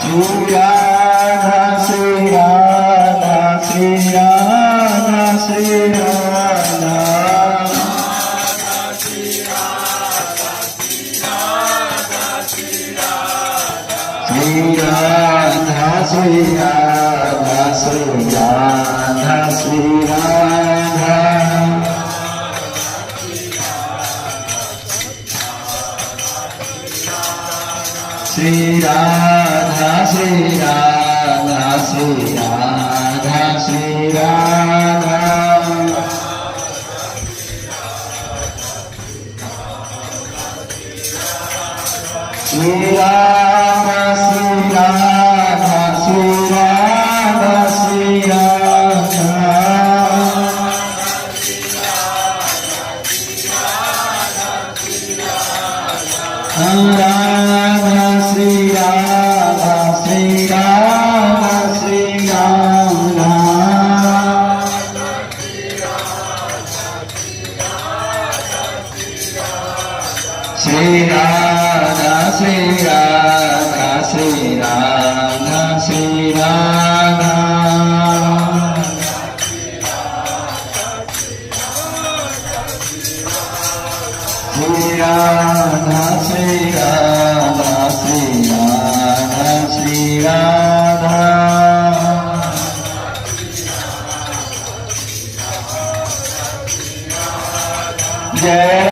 Shri Radha, Shri Radha, Shri Radha, Shri Radha. Shri Radha, Shri Radha, Shri Radha, Shri Radha. Shri Radha, Shri Radha, Shri Radha, Shri Radha. Shri Radha, Shri Radha, Shri Radha, Shri Radha. Radha, Shri Radha, Shri Radha, Shri Radha. Shri Radha, Shri Radha, Shri Radha, Shri Radha.